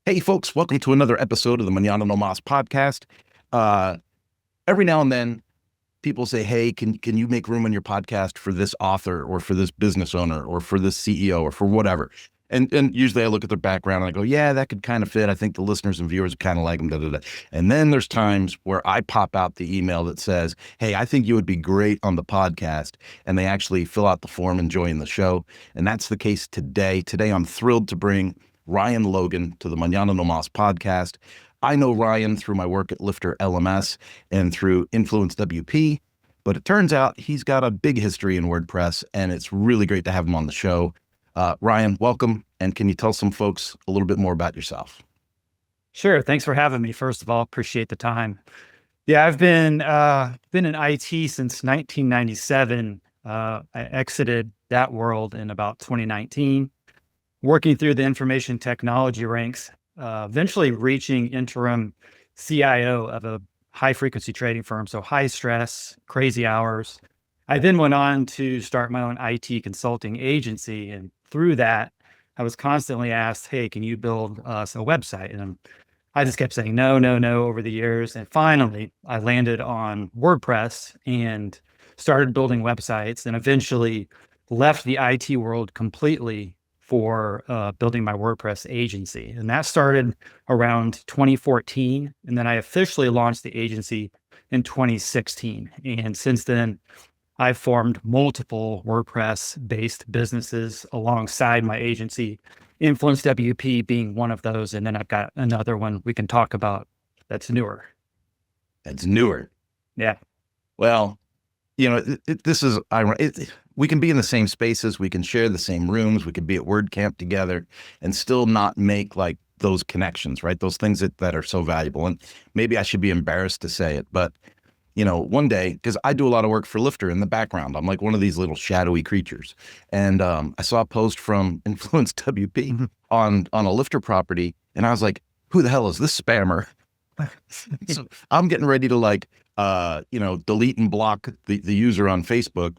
Hey, folks, welcome to another episode of the Mañana No Mas podcast. Uh, every now and then, people say, hey, can you make room on your podcast for this author or for this business owner or for this CEO or for whatever? And usually I look at their background and I go, yeah, that could kind of fit. I think the listeners and viewers kind of like them, da, da, da. And then there's times where I pop out the email that says, hey, I think you would be great on the podcast. And they actually fill out the form and join the show. And that's the case today. Today, I'm thrilled to bring Ryan Logan to the Mañana No Mas podcast. I know Ryan through my work at Lifter LMS and through InfluenceWP, but it turns out he's got a big history in WordPress, and it's really great to have him on the show. Ryan, welcome. And can you tell some folks a little bit more about yourself? Sure. Thanks for having me. First of all, appreciate the time. Yeah, I've been in IT since 1997. I exited that world in about 2019. Working through the information technology ranks, eventually reaching interim CIO of a high frequency trading firm. So high stress, crazy hours. I then went on to start my own IT consulting agency. And through that, I was constantly asked, hey, can you build us a website? And I just kept saying no, no, no over the years. And finally, I landed on WordPress and started building websites and eventually left the IT world completely for building my WordPress agency. And that started around 2014. And then I officially launched the agency in 2016. And since then, I've formed multiple WordPress-based businesses alongside my agency, InfluenceWP being one of those. And then I've got another one we can talk about that's newer. That's newer. Yeah. Well, this is ironic. We can be in the same spaces, we can share the same rooms, we could be at WordCamp together and still not make like those connections, right? Those things that are so valuable. And maybe I should be embarrassed to say it, but one day, because I do a lot of work for Lifter in the background, I'm like one of these little shadowy creatures. And I saw a post from InfluenceWP on a Lifter property, and I was like, who the hell is this spammer? So I'm getting ready to delete and block the user on Facebook.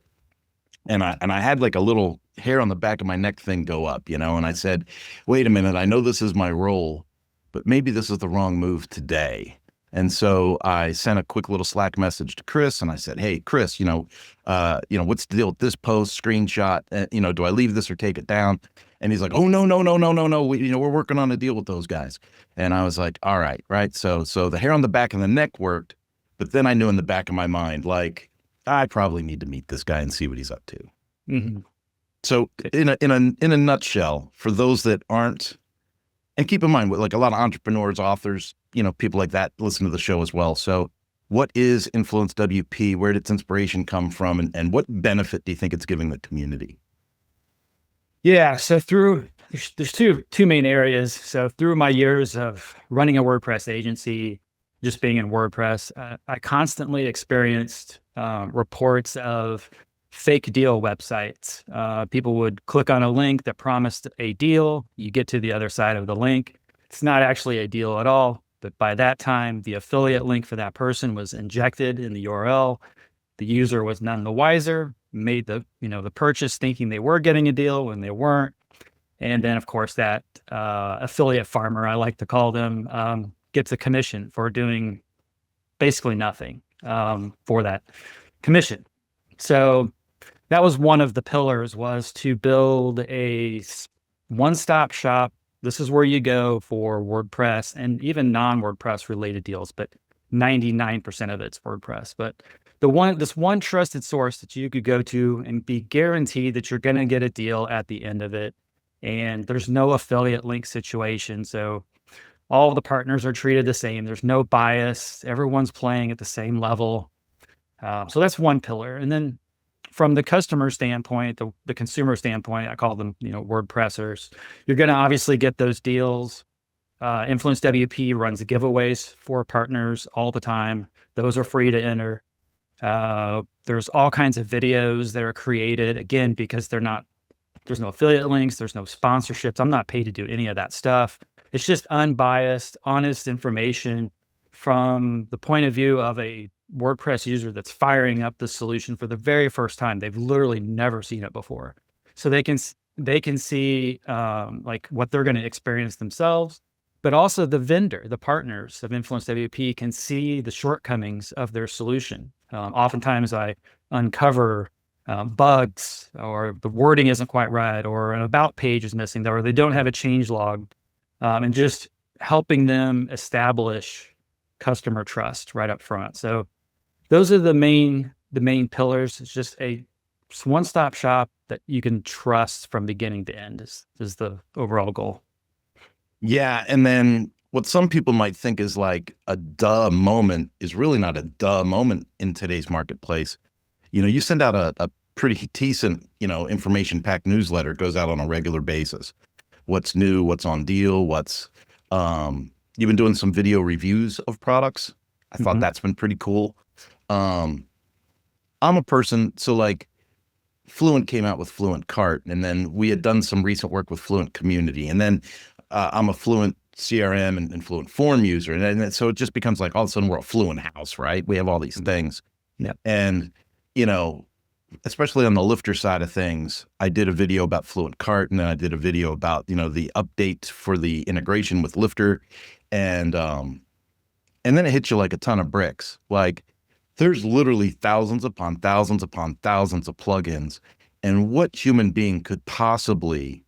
And I had like a little hair on the back of my neck thing go up, and I said, wait a minute, I know this is my role, but maybe this is the wrong move today. And so I sent a quick little Slack message to Chris and I said, hey, Chris, what's the deal with this post screenshot? Do I leave this or take it down? And he's like, oh, no. We're working on a deal with those guys. And I was like, all right. Right. So the hair on the back of the neck worked, but then I knew in the back of my mind, like, I probably need to meet this guy and see what he's up to. Mm-hmm. So in a nutshell, for those that aren't, and keep in mind, like a lot of entrepreneurs, authors, people like that listen to the show as well. So what is InfluenceWP? Where did its inspiration come from? And what benefit do you think it's giving the community? Yeah. So there's two main areas. So through my years of running a WordPress agency, just being in WordPress, I constantly experienced reports of fake deal websites. People would click on a link that promised a deal. You get to the other side of the link. It's not actually a deal at all. But by that time, the affiliate link for that person was injected in the URL. The user was none the wiser, made the purchase thinking they were getting a deal when they weren't. And then, of course, that affiliate farmer, I like to call them, gets a commission for doing basically nothing for that commission. So that was one of the pillars, was to build a one-stop shop. This is where you go for WordPress and even non-WordPress related deals, but 99% of it's WordPress. But this one trusted source that you could go to and be guaranteed that you're going to get a deal at the end of it. And there's no affiliate link situation. So all the partners are treated the same. There's no bias. Everyone's playing at the same level. So that's one pillar. And then from the customer standpoint, the consumer standpoint, I call them, WordPressers, you're going to obviously get those deals. InfluenceWP runs giveaways for partners all the time. Those are free to enter. There's all kinds of videos that are created, again, because there's no affiliate links, there's no sponsorships. I'm not paid to do any of that stuff. It's just unbiased, honest information from the point of view of a WordPress user that's firing up the solution for the very first time. They've literally never seen it before. So they can see like what they're going to experience themselves. but also the vendor, the partners of InfluenceWP can see the shortcomings of their solution. Oftentimes I uncover bugs, or the wording isn't quite right, or an about page is missing, or they don't have a change log, and just helping them establish customer trust right up front. So those are the main pillars. It's just a one-stop shop that you can trust from beginning to end is the overall goal. Yeah. And then what some people might think is like a duh moment is really not a duh moment in today's marketplace. You send out a pretty decent, information packed newsletter. It goes out on a regular basis. What's new, what's on deal, you've been doing some video reviews of products. I thought that's been pretty cool. I'm a person, so like Fluent came out with Fluent Cart, and then we had done some recent work with Fluent Community, and then I'm a Fluent CRM and Fluent Form user, and so it just becomes like all of a sudden we're a Fluent house, right? We have all these things. Yeah. And especially on the Lifter side of things, I did a video about Fluent Cart, and then I did a video about the update for the integration with Lifter, and then it hits you like a ton of bricks. Like, there's literally thousands upon thousands upon thousands of plugins, and what human being could possibly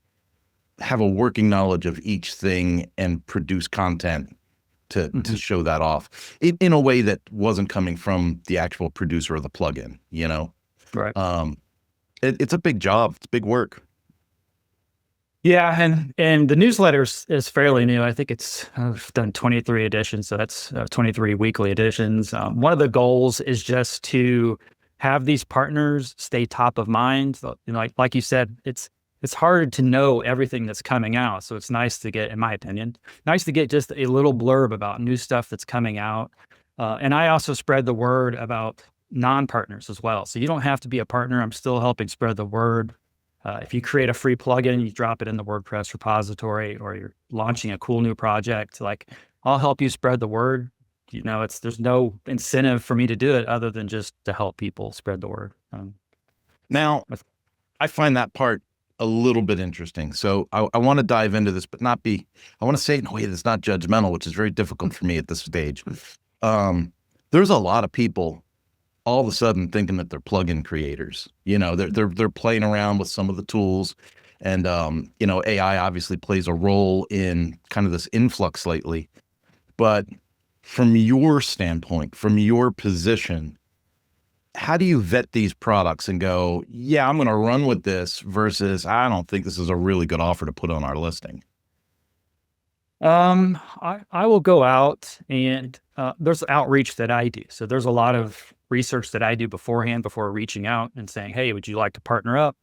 have a working knowledge of each thing and produce content to show that off in a way that wasn't coming from the actual producer of the plugin, Right. It's a big job. It's big work. Yeah, and the newsletter is fairly new. I think I've done 23 editions, so that's 23 weekly editions. One of the goals is just to have these partners stay top of mind. So, like you said, it's hard to know everything that's coming out. So it's nice to get, in my opinion, just a little blurb about new stuff that's coming out. And I also spread the word about non-partners as well. So you don't have to be a partner. I'm still helping spread the word. If you create a free plugin, you drop it in the WordPress repository, or you're launching a cool new project, like, I'll help you spread the word. There's no incentive for me to do it other than just to help people spread the word. Now, I find that part a little bit interesting. So I want to dive into this, but I want to say it in a way that's not judgmental, which is very difficult for me at this stage. There's a lot of people all of a sudden thinking that they're plugin creators. They're playing around with some of the tools, and AI obviously plays a role in kind of this influx lately. But from your standpoint, from your position, how do you vet these products and go, yeah, I'm going to run with this, versus I don't think this is a really good offer to put on our listing? I will go out and there's outreach that I do. So there's a lot of research that I do beforehand before reaching out and saying, hey, would you like to partner up?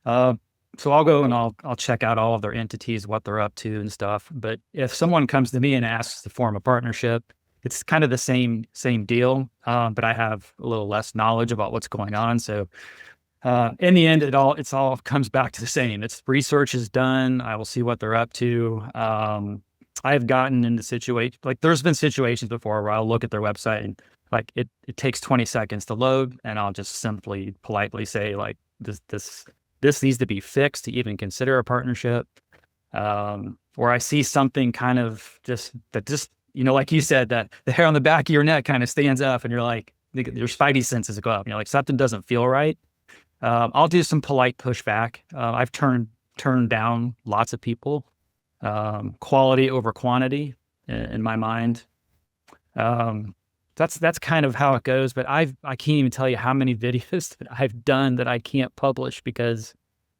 So I'll go and I'll check out all of their entities, what they're up to and stuff. But if someone comes to me and asks to form a partnership, it's kind of the same deal, but I have a little less knowledge about what's going on. So in the end, it's all comes back to the same. It's research is done. I will see what they're up to. I've gotten into situations, like there's been situations before where I'll look at their website and like it takes 20 seconds to load, and I'll just simply politely say, like, this needs to be fixed to even consider a partnership. Or I see something kind of just like you said, that the hair on the back of your neck kind of stands up, and you're like, your spidey senses go up. Like, something doesn't feel right. I'll do some polite pushback. I've turned down lots of people. Quality over quantity in my mind. That's kind of how it goes, but I can't even tell you how many videos that I've done that I can't publish because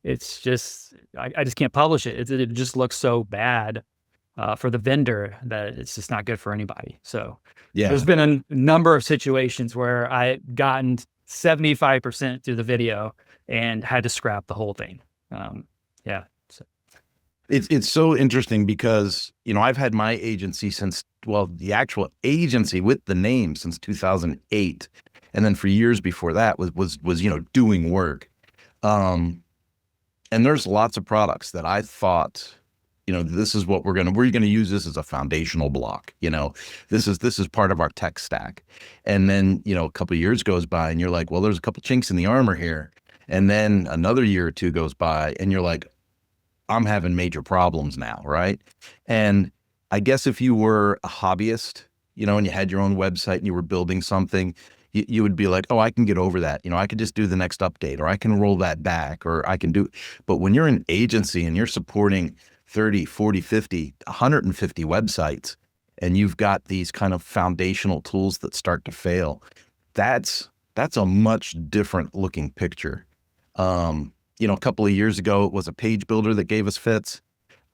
it's just, I just can't publish it. It just looks so bad for the vendor that it's just not good for anybody. So yeah, there's been a number of situations where I've gotten 75% through the video and had to scrap the whole thing. Yeah. So. It's so interesting because, I've had my agency the actual agency with the name since 2008. And then for years before that was doing work. And there's lots of products that I thought, this is what we're going to use this as a foundational block. This is part of our tech stack. And then, a couple of years goes by and you're like, well, there's a couple chinks in the armor here. And then another year or two goes by and you're like, I'm having major problems now. Right. And I guess if you were a hobbyist, and you had your own website and you were building something, you would be like, oh, I can get over that. I could just do the next update, or I can roll that back, or I can do. But when you're an agency and you're supporting 30, 40, 50, 150 websites, and you've got these kind of foundational tools that start to fail, that's a much different looking picture. A couple of years ago, it was a page builder that gave us fits.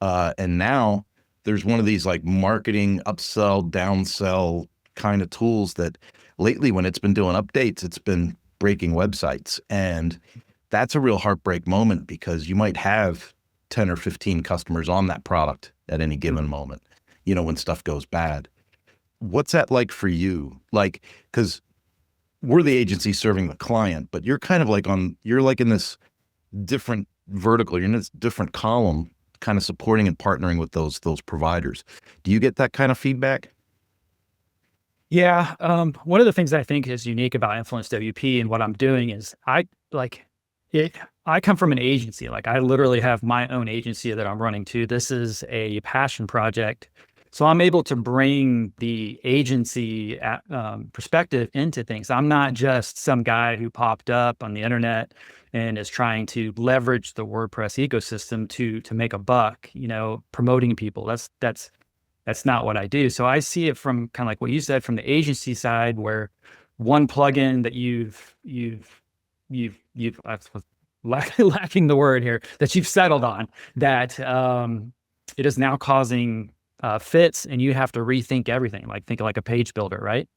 And now there's one of these like marketing upsell, downsell kind of tools that lately, when it's been doing updates, it's been breaking websites. And that's a real heartbreak moment, because you might have 10 or 15 customers on that product at any given moment, when stuff goes bad. What's that like for you? Like, because we're the agency serving the client, but you're kind of like you're like in this different vertical, you're in this different column, kind of supporting and partnering with those providers. Do you get that kind of feedback? Yeah. One of the things I think is unique about InfluenceWP and what I'm doing is I come from an agency. Like, I literally have my own agency that I'm running too. This is a passion project. So I'm able to bring the agency perspective into things. I'm not just some guy who popped up on the internet and is trying to leverage the WordPress ecosystem to make a buck, promoting people. That's not what I do. So I see it from kind of like what you said, from the agency side, where one plugin that you've lacking the word here, that you've settled on, that it is now causing fits, and you have to rethink everything. Like, think of like a page builder, right?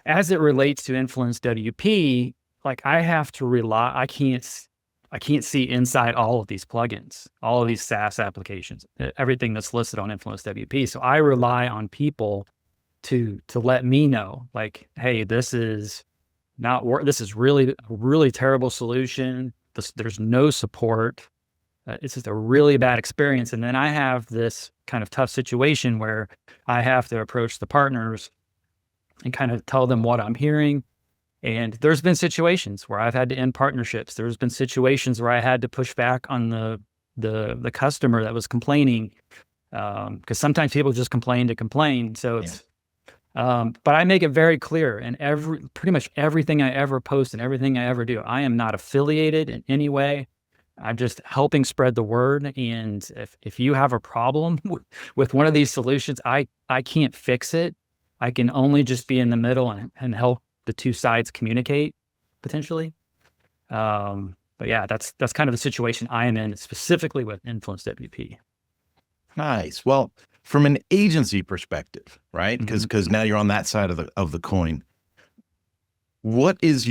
As it relates to InfluenceWP, like, I have to rely, I can't see inside all of these plugins, all of these SaaS applications, everything that's listed on InfluenceWP. So I rely on people to let me know, like, hey, this is not work. This is really a really terrible solution. There's no support. It's just a really bad experience. And then I have this kind of tough situation where I have to approach the partners and kind of tell them what I'm hearing. And there's been situations where I've had to end partnerships. There's been situations where I had to push back on the customer that was complaining, because sometimes people just complain to complain. So it's, but I make it very clear in pretty much everything I ever post and everything I ever do. I am not affiliated in any way. I'm just helping spread the word. And if you have a problem with one of these solutions, I can't fix it. I can only just be in the middle and help the two sides communicate potentially. But yeah, that's kind of the situation I am in, specifically with InfluenceWP. Nice. Well, from an agency perspective, right? Because now you're on that side of the coin. What is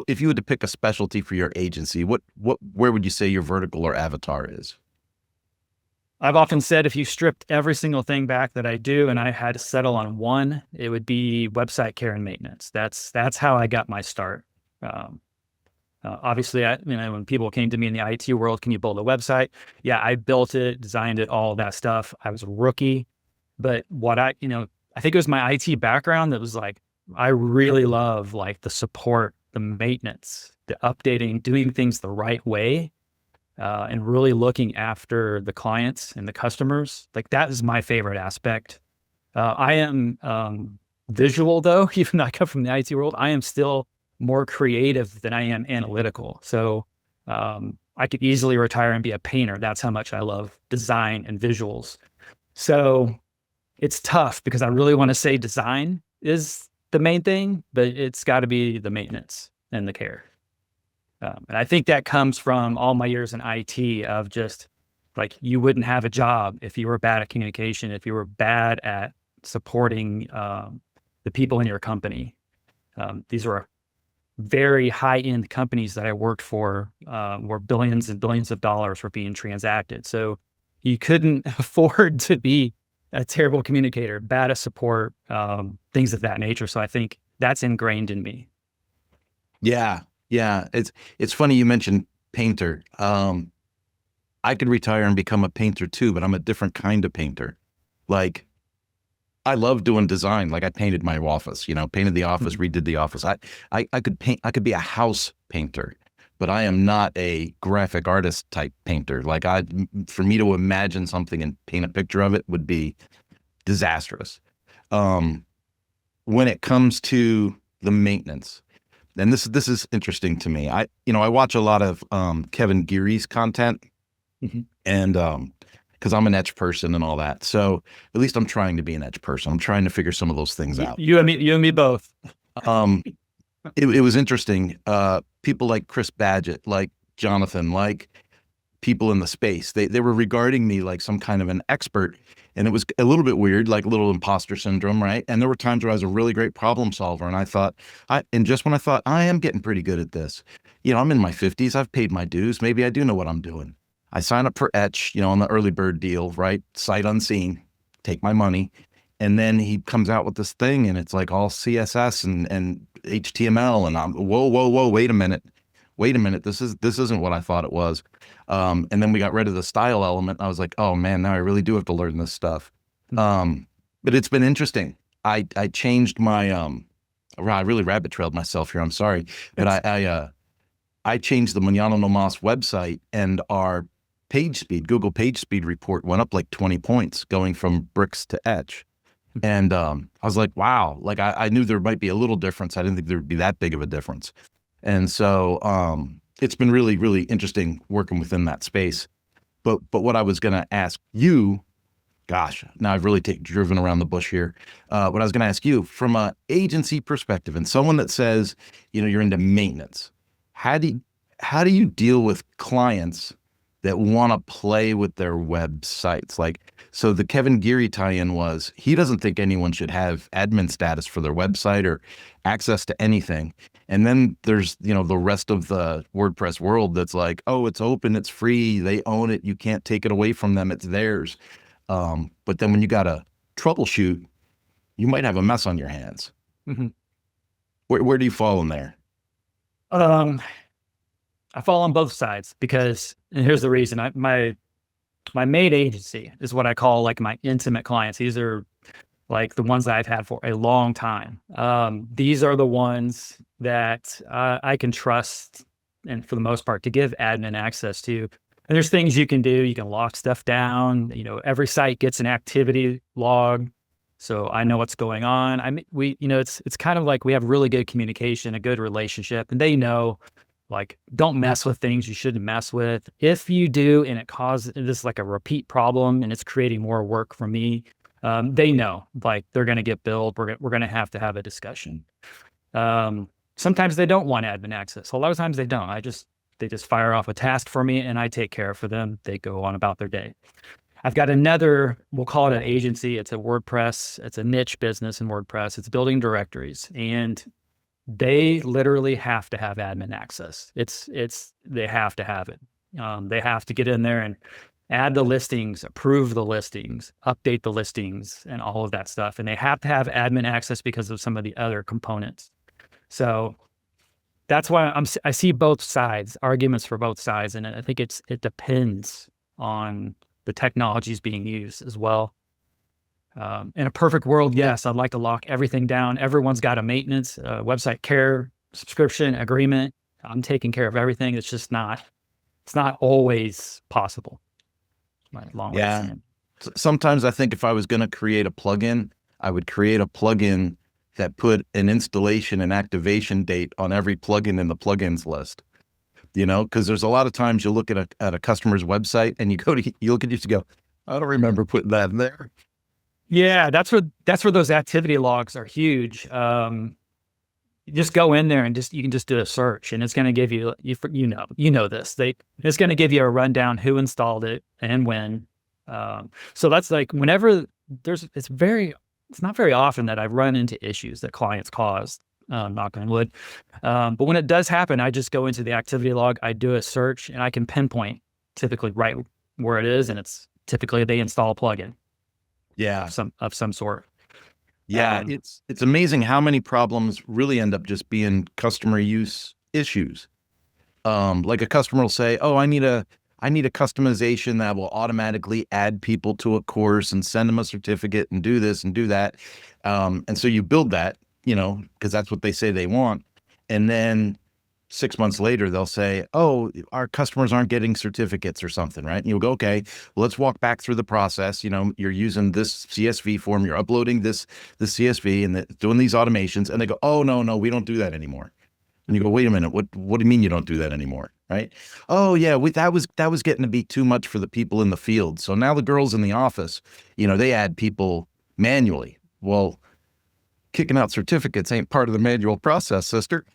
if you had to pick a specialty for your agency, where would you say your vertical or avatar is? I've often said, if you stripped every single thing back that I do and I had to settle on one, it would be website care and maintenance. That's how I got my start. Obviously, when people came to me in the IT world, can you build a website? Yeah, I built it, designed it, all that stuff. I was a rookie, but I think it was my IT background that was like, I really love like the support, the maintenance, the updating, doing things the right way, and really looking after the clients and the customers. Like, that is my favorite aspect. I am visual though, even though I come from the IT world, I am still more creative than I am analytical. So I could easily retire and be a painter. That's how much I love design and visuals. So it's tough because I really want to say design is the main thing, but it's got to be the maintenance and the care. And I think that comes from all my years in IT of just like, you wouldn't have a job if you were bad at communication, if you were bad at supporting the people in your company. These are very high-end companies that I worked for, where billions and billions of dollars were being transacted. So you couldn't afford to be a terrible communicator, bad at support, things of that nature. So I think that's ingrained in me. Yeah. Yeah. It's funny you mentioned painter. I could retire and become a painter too, but I'm a different kind of painter. Like, I love doing design. Like, I painted my office, painted the office, redid the office. I could paint, I could be a house painter, but I am not a graphic artist type painter. Like for me to imagine something and paint a picture of it would be disastrous. Um, when it comes to the maintenance, and this is interesting to me. I watch a lot of Kevin Geary's content, and because I'm an etch person and all that. So at least I'm trying to be an etch person. I'm trying to figure some of those things out. You and me both. It was interesting. People like Chris Badgett, like Jonathan, like people in the space, they were regarding me like some kind of an expert. And it was a little bit weird, like a little imposter syndrome, right? And there were times where I was a really great problem solver. And I thought, and just when I thought, I am getting pretty good at this, I'm in my 50s, I've paid my dues. Maybe I do know what I'm doing. I sign up for Etch, on the early bird deal, right? Sight unseen, take my money. And then he comes out with this thing and it's like all CSS and HTML. And I'm, whoa, wait a minute. This isn't what I thought it was. And then we got rid of the style element. I was like, oh man, now I really do have to learn this stuff. But it's been interesting. I changed my, I really rabbit trailed myself here. I'm sorry. But I changed the Mañana No Mas website, and our page speed, Google page speed report went up like 20 points going from bricks to etch. And I was like, wow, like I knew there might be a little difference. I didn't think there would be that big of a difference. And so it's been really, really interesting working within that space. But what I was going to ask you, gosh, now I've really driven around the bush here. What I was going to ask you from an agency perspective and someone that says, you're into maintenance, how do you deal with clients that want to play with their websites? Like, so the Kevin Geary tie-in was, he doesn't think anyone should have admin status for their website or access to anything. And then there's, the rest of the WordPress world that's like, oh, it's open, it's free, they own it, you can't take it away from them, it's theirs. But then when you got to troubleshoot, you might have a mess on your hands. Mm-hmm. Where do you fall in there? I fall on both sides because, and here's the reason, my main agency is what I call like my intimate clients. These are like the ones that I've had for a long time. These are the ones that I can trust, and for the most part, to give admin access to. And there's things you can do. You can lock stuff down. Every site gets an activity log, so I know what's going on. It's kind of like we have really good communication, a good relationship, and they know, like, don't mess with things you shouldn't mess with. If you do, and it causes this like a repeat problem, and it's creating more work for me, they know, like, they're going to get billed. We're going to have a discussion. Sometimes they don't want admin access. A lot of times they don't. They just fire off a task for me and I take care of for them. They go on about their day. I've got another, we'll call it an agency. It's a WordPress. It's a niche business in WordPress. It's building directories, and they literally have to have admin access. They have to have it. They have to get in there and add the listings, approve the listings, update the listings, and all of that stuff. And they have to have admin access because of some of the other components. So that's why I see both sides, arguments for both sides. And I think it depends on the technologies being used as well. In a perfect world, yes, I'd like to lock everything down. Everyone's got a maintenance, website care, subscription agreement. I'm taking care of everything. It's just not always possible. Yeah. Sometimes I think if I was going to create a plugin, I would create a plugin that put an installation and activation date on every plugin in the plugins list. Because there's a lot of times you look at a customer's website and you look at it, you go, I don't remember putting that in there. Yeah, that's where those activity logs are huge. You just go in there and you can just do a search, and it's going to give you this. It's going to give you a rundown who installed it and when. So that's like whenever it's not very often that I run into issues that clients cause, knock on wood. But when it does happen, I just go into the activity log, I do a search, and I can pinpoint typically right where it is. And it's typically they install a plugin. Yeah. Of some sort. Yeah. It's amazing how many problems really end up just being customer use issues. Like a customer will say, oh, I need a customization that will automatically add people to a course and send them a certificate and do this and do that. And so you build that, because that's what they say they want. And then 6 months later, they'll say, oh, our customers aren't getting certificates or something, right? And you'll go, okay, well, let's walk back through the process. You know, you're using this CSV form, you're uploading this CSV and doing these automations. And they go, oh, no, we don't do that anymore. And you go, wait a minute, what do you mean you don't do that anymore? Right? Oh yeah, that was getting to be too much for the people in the field. So now the girls in the office, you know, they add people manually. Well, kicking out certificates ain't part of the manual process, sister.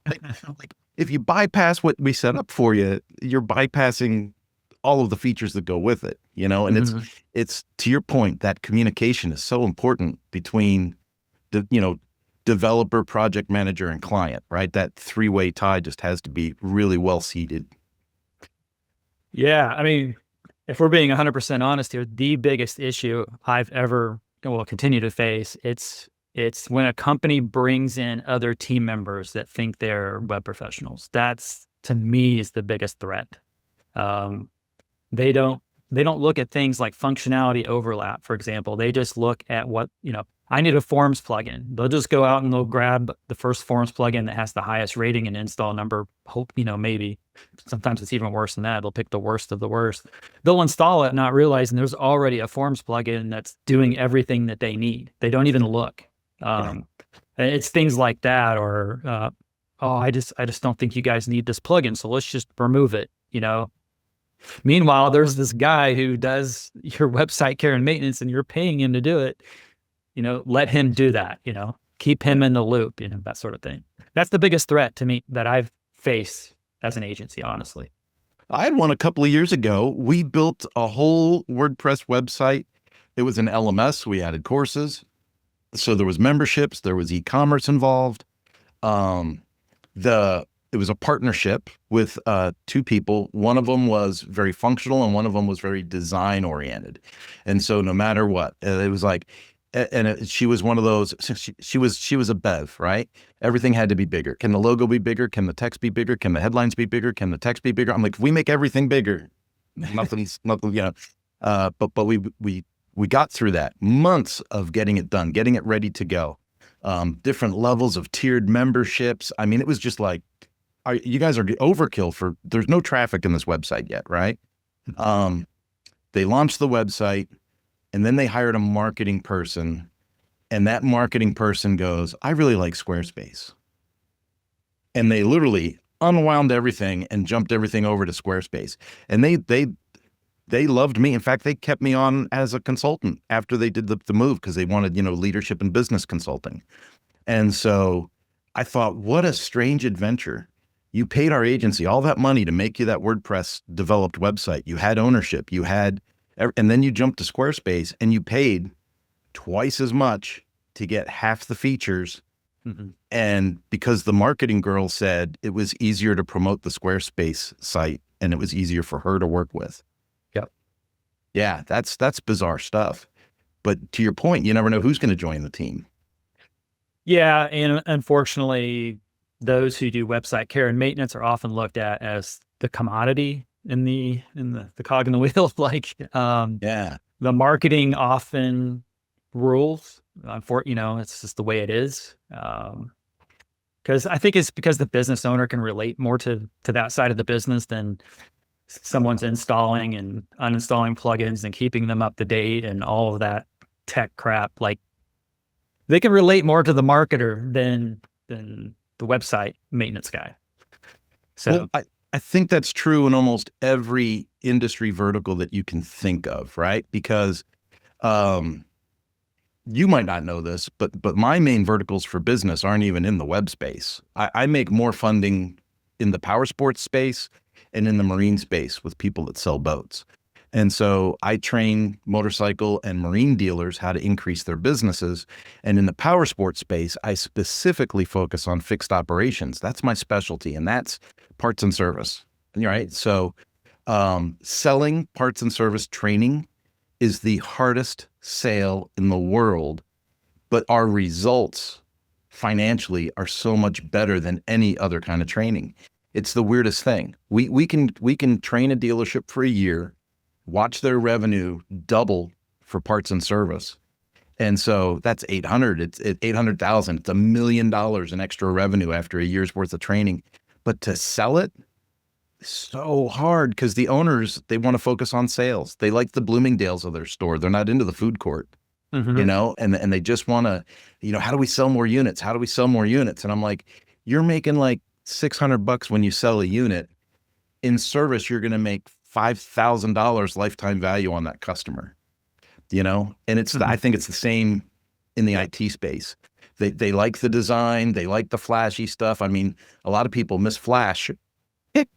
Like, if you bypass what we set up for you, you're bypassing all of the features that go with it, you know? And it's to your point, that communication is so important between the, you know, developer, project manager, and client, right? That three-way tie just has to be really well seated. Yeah. I mean, if we're being 100% honest here, the biggest issue I've ever, will continue to face, it's when a company brings in other team members that think they're web professionals. That's, to me, is the biggest threat. They don't look at things like functionality overlap, for example. They just look at what, you know, I need a forms plugin. They'll just go out and they'll grab the first forms plugin that has the highest rating and install number. Hope, you know, maybe sometimes it's even worse than that. They'll pick the worst of the worst. They'll install it, not realizing there's already a forms plugin that's doing everything that they need. They don't even look. It's things like that, or oh, I just don't think you guys need this plugin, so let's just remove it, you know. Meanwhile, there's this guy who does your website care and maintenance, and you're paying him to do it. You know, let him do that. You know, keep him in the loop. You know, that sort of thing. That's the biggest threat to me that I've faced as an agency, honestly. I had one a couple of years ago. We built a whole WordPress website. It was an LMS. We added courses. So there was memberships, there was e-commerce involved. It was a partnership with two people. One of them was very functional and one of them was very design oriented. And so no matter what, it was like, she was one of those, she was a bev, right? Everything had to be bigger. Can the logo be bigger? Can the text be bigger? Can the headlines be bigger? Can the text be bigger? I'm like, if we make everything bigger, nothing, you know, but we got through that, months of getting it done, getting it ready to go. Different levels of tiered memberships. I mean, it was just like, you guys are overkill there's no traffic in this website yet, right? They launched the website and then they hired a marketing person, and that marketing person goes, I really like Squarespace. And they literally unwound everything and jumped everything over to Squarespace. And they loved me. In fact, they kept me on as a consultant after they did the move, because they wanted, you know, leadership and business consulting. And so I thought, what a strange adventure. You paid our agency all that money to make you that WordPress developed website. You had ownership, and then you jumped to Squarespace and you paid twice as much to get half the features. And because the marketing girl said it was easier to promote the Squarespace site and it was easier for her to work with. Yeah, that's bizarre stuff. But to your point, you never know who's going to join the team. Yeah, and unfortunately, those who do website care and maintenance are often looked at as the commodity in the cog in the wheel. Like, Yeah, the marketing often rules. You know, it's just the way it is. Because I think it's because the business owner can relate more to that side of the business than someone's installing and uninstalling plugins and keeping them up to date and all of that tech crap. Like, they can relate more to the marketer than the website maintenance guy. So well, I think that's true in almost every industry vertical that you can think of, right? Because you might not know this, but my main verticals for business aren't even in the web space. I make more funding in the power sports space and in the marine space with people that sell boats. And so I train motorcycle and marine dealers how to increase their businesses. And in the power sports space, I specifically focus on fixed operations. That's my specialty, and that's parts and service, right? So selling parts and service training is the hardest sale in the world, but our results financially are so much better than any other kind of training. It's the weirdest thing. We can train a dealership for a year, watch their revenue double for parts and service. And so that's 800, it's 800,000, it's $1 million in extra revenue after a year's worth of training. But to sell it, so hard because the owners, they want to focus on sales. They like the Bloomingdale's of their store. They're not into the food court, Mm-hmm. and they just want to, how do we sell more units? How do we sell more units? And I'm like, you're making like $600 when you sell a unit. In service, you're going to make $5,000 lifetime value on that customer, and I think it's the same in the IT space. They like the design. They like the flashy stuff. I mean, a lot of people miss Flash.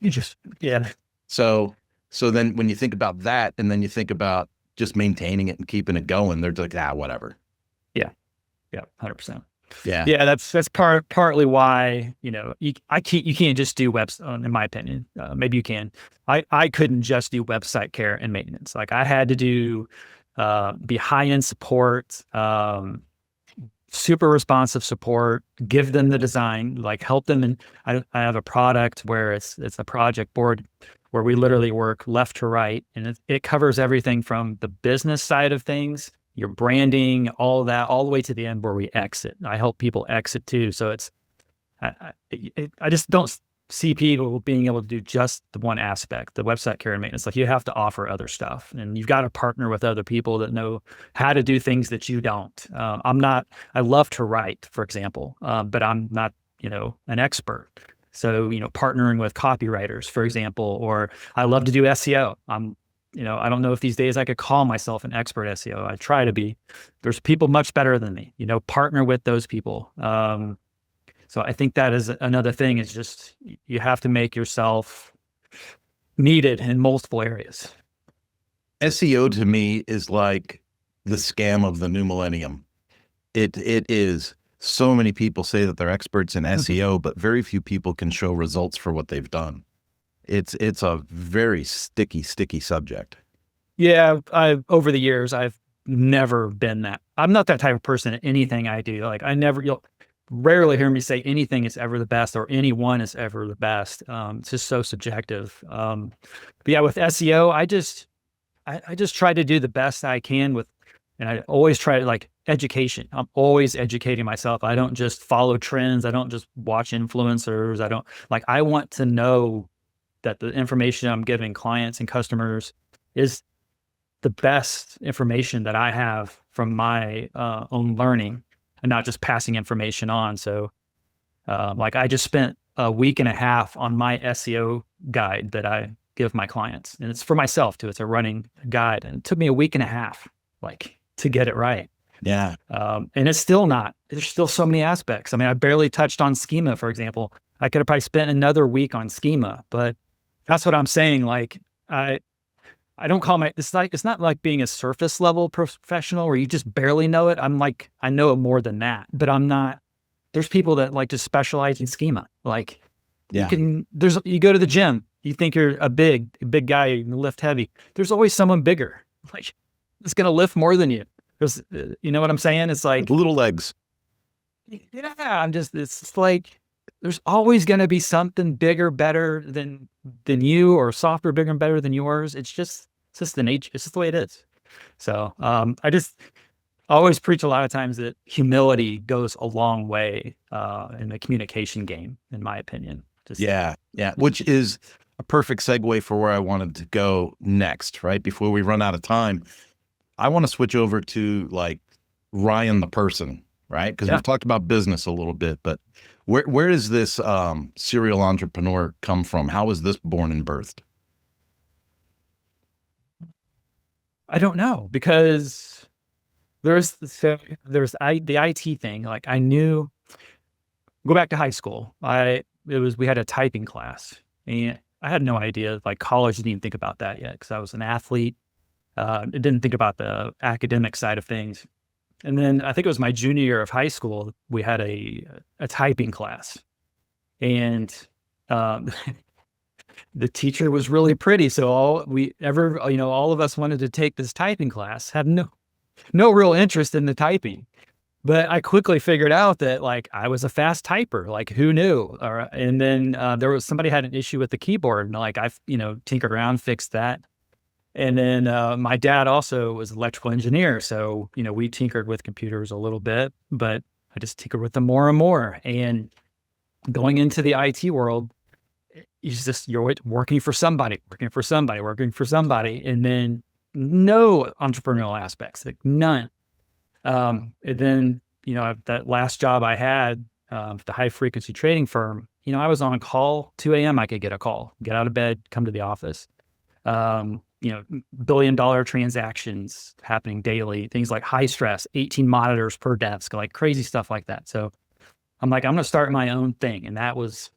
Yeah. So then when you think about that, and then you think about just maintaining it and keeping it going, they're like, whatever. Yeah. Yeah. 100%. Yeah. Yeah. That's partly why, you can't just do in my opinion, maybe you can. I couldn't just do website care and maintenance. Like I had to do, be high-end support, super responsive support, give them the design, like help them. And I have a product where it's a project board where we literally work left to right, and it covers everything from the business side of things, your branding, all of that, all the way to the end where we exit. I help people exit too. So I just don't see people being able to do just the one aspect, the website care and maintenance. Like you have to offer other stuff, and you've got to partner with other people that know how to do things that you don't. I love to write, for example, but I'm not, an expert. So, partnering with copywriters, for example, or I love to do SEO. I don't know if these days I could call myself an expert SEO. I try to be. There's people much better than me, partner with those people. So I think that is another thing, is just you have to make yourself needed in multiple areas. SEO to me is like the scam of the new millennium. It is. So many people say that they're experts in SEO, but very few people can show results for what they've done. It's a very sticky subject. Yeah, over the years, I've never been that. I'm not that type of person in anything I do. Like you'll rarely hear me say anything is ever the best or anyone is ever the best. It's just so subjective. But yeah, with SEO, I just try to do the best I can and I always try to education. I'm always educating myself. I don't just follow trends. I don't just watch influencers. I want to know that the information I'm giving clients and customers is the best information that I have from my own learning, and not just passing information on. So I just spent a week and a half on my SEO guide that I give my clients, and it's for myself too. It's a running guide, and it took me a week and a half, to get it right. Yeah. And it's still not, there's still so many aspects. I mean, I barely touched on schema, for example. I could have probably spent another week on schema, but that's what I'm saying. I don't call it's not like being a surface level professional where you just barely know it. I know it more than that, but I'm not. There's people that like to specialize in schema. Yeah. You go to the gym, you think you're a big guy, you can lift heavy. There's always someone bigger, it's going to lift more than you. Because you know what I'm saying? It's like little legs. Yeah, it's like there's always going to be something bigger, better than you, or software bigger and better than yours. It's just the nature. It's just the way it is. So I just always preach a lot of times that humility goes a long way in the communication game, in my opinion. Yeah. Which is a perfect segue for where I wanted to go next, right? Before we run out of time, I want to switch over to Ryan the person, right? Because we've talked about business a little bit, but where does this serial entrepreneur come from? How was this born and birthed? I don't know, because there's the IT thing. I knew, go back to high school. We had a typing class, and I had no idea. College didn't even think about that yet, because I was an athlete. It didn't think about the academic side of things. And then I think it was my junior year of high school, we had a typing class, and the teacher was really pretty. So all of us wanted to take this typing class, had no real interest in the typing. But I quickly figured out that I was a fast typer. Who knew? And then somebody had an issue with the keyboard, and I've tinkered around, fixed that. And then my dad also was an electrical engineer. So, we tinkered with computers a little bit, but I just tinkered with them more and more. And going into the IT world, you're working for somebody, working for somebody, working for somebody, and then no entrepreneurial aspects, like none. And then, that last job I had, the high frequency trading firm, I was on call, 2 a.m. I could get a call, get out of bed, come to the office. $1 billion transactions happening daily, things like high stress, 18 monitors per desk, like crazy stuff like that. So I'm like, I'm going to start my own thing. And that was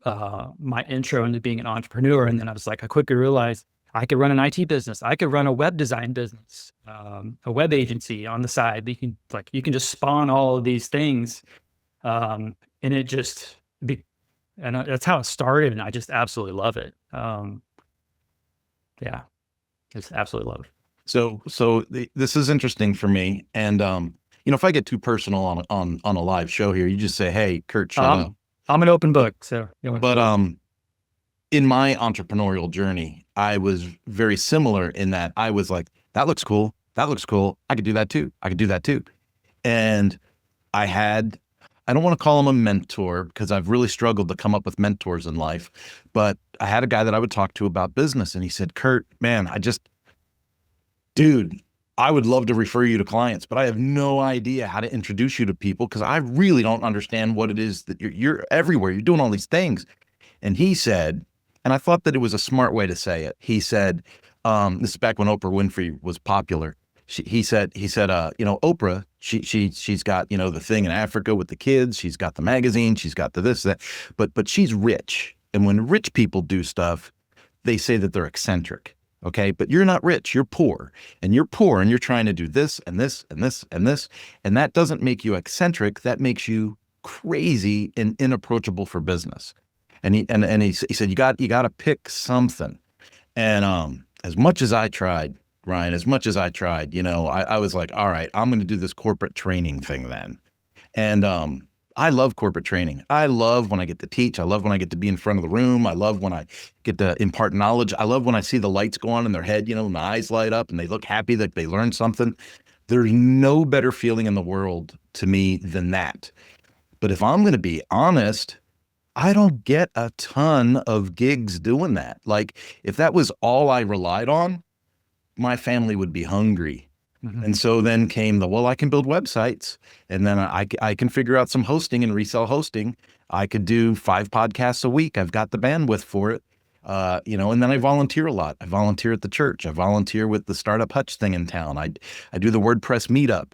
my intro into being an entrepreneur. And then I was like, I quickly realized I could run an IT business. I could run a web design business, a web agency on the side. You can just spawn all of these things. And it just, and that's how it started. And I just absolutely love it. Yeah, just absolutely love it. So this is interesting for me. And, if I get too personal on a live show here, you just say, hey, Kurt, shut up. I'm an open book. So, but, in my entrepreneurial journey, I was very similar in that I was like, that looks cool. That looks cool. I could do that too. I could do that too. And I don't want to call him a mentor because I've really struggled to come up with mentors in life, but I had a guy that I would talk to about business, and he said, Kurt, man, dude, I would love to refer you to clients, but I have no idea how to introduce you to people because I really don't understand what it is that you're everywhere. You're doing all these things. And he said, and I thought that it was a smart way to say it. He said, this is back when Oprah Winfrey was popular. He said, Oprah, she's got, the thing in Africa with the kids. She's got the magazine. She's got the this, that, but she's rich. And when rich people do stuff, they say that they're eccentric. Okay. But you're not rich. You're poor, and you're trying to do this and this and this and this. And that doesn't make you eccentric. That makes you crazy and inapproachable for business. And he said, you got to pick something. And, as much as I tried, Ryan, I was like, all right, I'm going to do this corporate training thing then. And, I love corporate training. I love when I get to teach. I love when I get to be in front of the room. I love when I get to impart knowledge. I love when I see the lights go on in their head, and the eyes light up and they look happy that they learned something. There's no better feeling in the world to me than that. But if I'm going to be honest, I don't get a ton of gigs doing that. Like, if that was all I relied on, my family would be hungry. Mm-hmm. And so then came I can build websites, and then I can figure out some hosting and resell hosting. I could do 5 podcasts a week. I've got the bandwidth for it. And then I volunteer a lot. I volunteer at the church. I volunteer with the Startup Hutch thing in town. I do the WordPress meetup.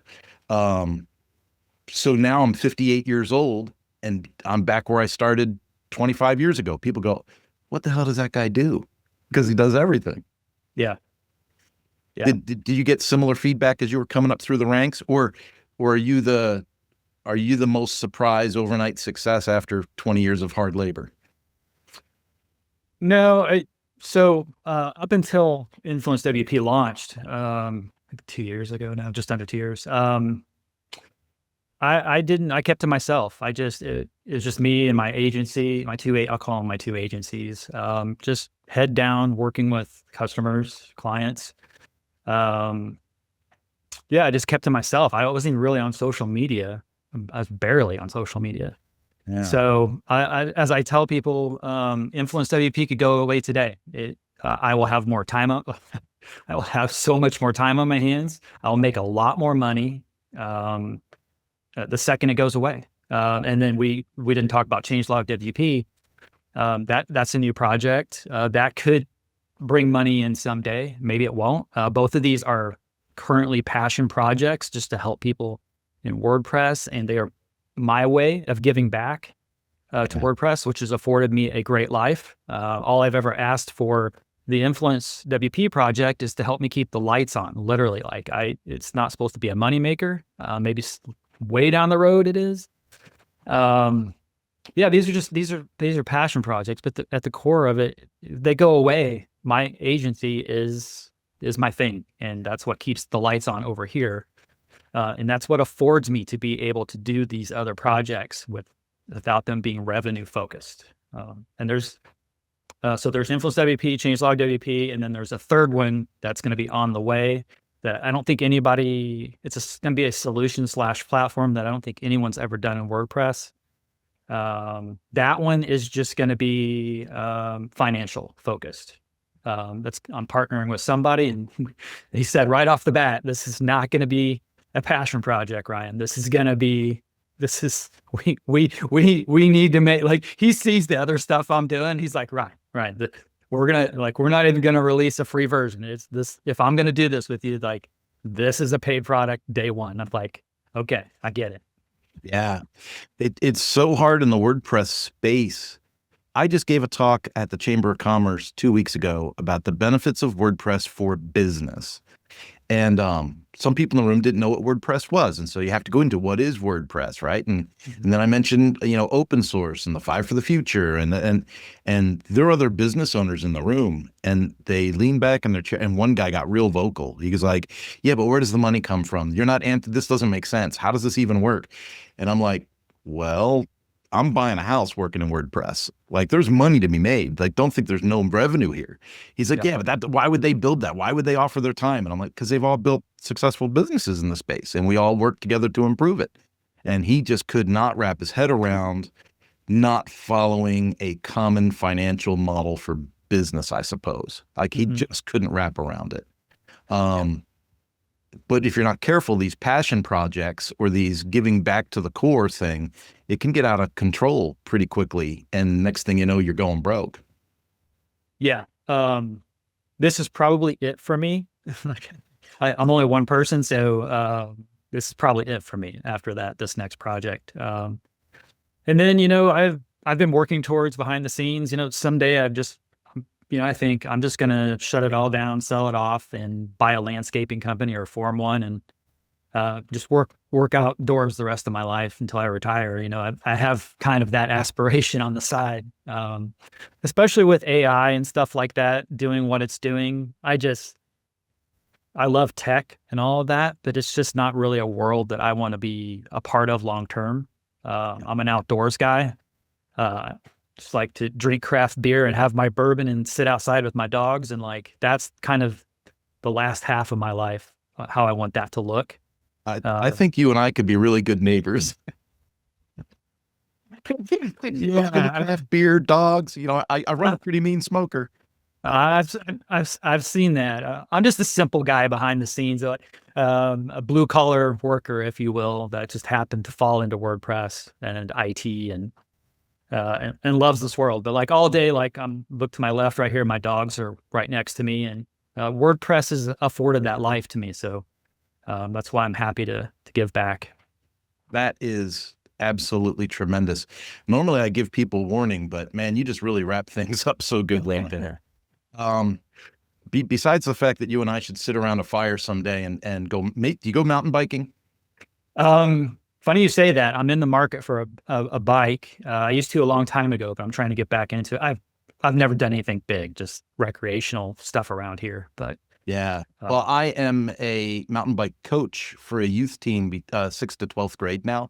So now I'm 58 years old, and I'm back where I started 25 years ago. People go, what the hell does that guy do? Because he does everything. Yeah. Yeah. Did you get similar feedback as you were coming up through the ranks, or are you the most surprised overnight success after 20 years of hard labor? No. So up until InfluenceWP launched, 2 years ago now, just under 2 years, I kept to myself. It was just me and my agency, I'll call them my 2 agencies, just head down, working with customers, clients. I just kept to myself. I wasn't even really on social media. I was barely on social media. Yeah. So as I tell people, InfluenceWP could go away today. I will have more time I will have so much more time on my hands. I'll make a lot more money. The second it goes away. And then we didn't talk about ChangelogWP. That's a new project that could bring money in someday. Maybe it won't. Both of these are currently passion projects just to help people in WordPress, and they are my way of giving back to WordPress, which has afforded me a great life. All I've ever asked for the InfluenceWP project is to help me keep the lights on. Literally, it's not supposed to be a moneymaker. Maybe way down the road it is. These are passion projects, but at the core of it, they go away. My agency is my thing, and that's what keeps the lights on over here. And that's what affords me to be able to do these other projects without them being revenue focused. And there's InfluenceWP, ChangelogWP, and then there's a third one that's going to be on the way that I don't think it's going to be a solution / platform that I don't think anyone's ever done in WordPress. That one is just going to be financial focused. I'm partnering with somebody, and he said right off the bat, this is not going to be a passion project, Ryan. This is going to be, we need to make, like, he sees the other stuff I'm doing. He's like, Ryan, we're not even going to release a free version. It's this, if I'm going to do this with you, like, this is a paid product day one. I'm like, okay, I get it. Yeah. It's so hard in the WordPress space. I just gave a talk at the Chamber of Commerce 2 weeks ago about the benefits of WordPress for business. And some people in the room didn't know what WordPress was. And so you have to go into what is WordPress, right? And then I mentioned, open source and the 5 for the future. And there are other business owners in the room, and they leaned back in their chair, and one guy got real vocal. He was like, yeah, but where does the money come from? You're not, this doesn't make sense. How does this even work? And I'm like, well, I'm buying a house working in WordPress. Like, there's money to be made. Like, don't think there's no revenue here. He's like, yeah, but why would they build that? Why would they offer their time? And I'm like, because they've all built successful businesses in the space, and we all work together to improve it. And he just could not wrap his head around not following a common financial model for business, I suppose. Like, he just couldn't wrap around it. But if you're not careful, these passion projects or these giving back to the core thing, it can get out of control pretty quickly. And next thing you know, you're going broke. Yeah. This is probably it for me. I'm only one person, so this is probably it for me after this next project. And then, I've been working towards behind the scenes, someday I think I'm just going to shut it all down, sell it off, and buy a landscaping company or form one, and just work outdoors the rest of my life until I retire. I have kind of that aspiration on the side, especially with AI and stuff like that, doing what it's doing. I love tech and all of that, but it's just not really a world that I want to be a part of long term. I'm an outdoors guy. Just like to drink craft beer and have my bourbon and sit outside with my dogs. And like, that's kind of the last half of my life, how I want that to look. I think you and I could be really good neighbors. Yeah, I have beer, dogs. I run a pretty mean smoker. I've seen that. I'm just a simple guy behind the scenes, a blue collar worker, if you will, that just happened to fall into WordPress and IT and loves this world. But like all day, like look to my left right here, my dogs are right next to me, and WordPress has afforded that life to me. So that's why I'm happy to give back. That is absolutely tremendous. Normally I give people warning, but man, you just really wrap things up so good. Besides the fact that you and I should sit around a fire someday and go, mate, do you go mountain biking? Funny you say that. I'm in the market for a bike. I used to a long time ago, but I'm trying to get back into it. I've never done anything big, just recreational stuff around here. But yeah, well, I am a mountain bike coach for a youth team, 6th to 12th grade now,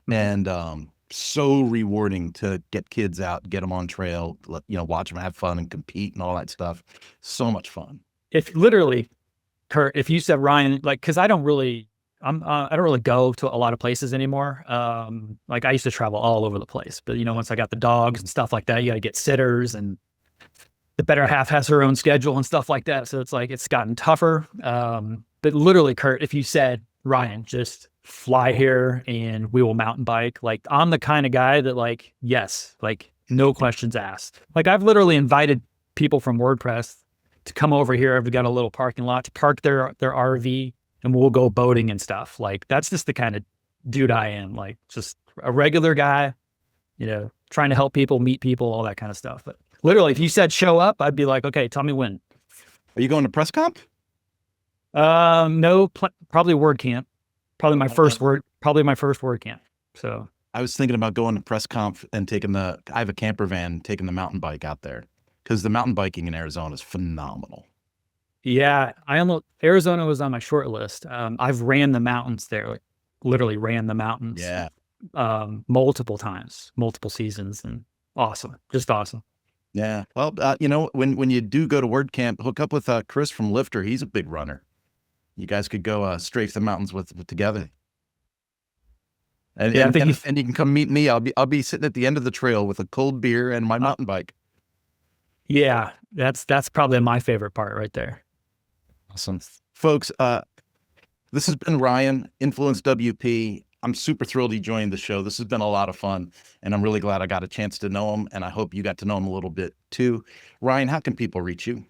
and so rewarding to get kids out, get them on trail, watch them have fun and compete and all that stuff. So much fun. If literally, Kurt, if you said, Ryan, like, because I don't really go to a lot of places anymore. Like, I used to travel all over the place, but once I got the dogs and stuff like that, you got to get sitters, and the better half has her own schedule and stuff like that. So it's like, it's gotten tougher. But literally, Kurt, if you said, Ryan, just fly here and we will mountain bike, like, I'm the kind of guy that, like, yes, like, no questions asked. Like, I've literally invited people from WordPress to come over here. I've got a little parking lot to park their RV, and we'll go boating and stuff. Like, that's just the kind of dude I am, like, just a regular guy, trying to help people, meet people, all that kind of stuff. But literally, if you said show up, I'd be like, okay, tell me when. Are you going to press comp? No, probably WordCamp. Probably my first WordCamp. So I was thinking about going to press comp and I have a camper van, taking the mountain bike out there, because the mountain biking in Arizona is phenomenal. Yeah, Arizona was on my short list. I've ran the mountains there, like, literally ran the mountains. Yeah. Multiple times, multiple seasons, and awesome, just awesome. Yeah. Well, when you do go to WordCamp, hook up with Chris from Lifter. He's a big runner. You guys could go strafe the mountains with together. And, Yeah, I and, think and, and you can come meet me. I'll be sitting at the end of the trail with a cold beer and my mountain bike. yeah, that's probably my favorite part right there. Awesome. Folks, this has been Ryan, InfluenceWP. I'm super thrilled he joined the show. This has been a lot of fun, and I'm really glad I got a chance to know him, and I hope you got to know him a little bit too. Ryan, how can people reach you?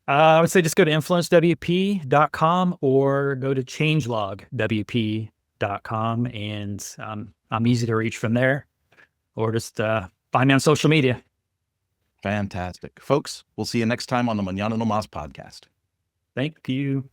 I would say just go to influencewp.com or go to changelogwp.com, and I'm easy to reach from there, or just find me on social media. Fantastic. Folks, we'll see you next time on the Mañana No Mas podcast. Thank you.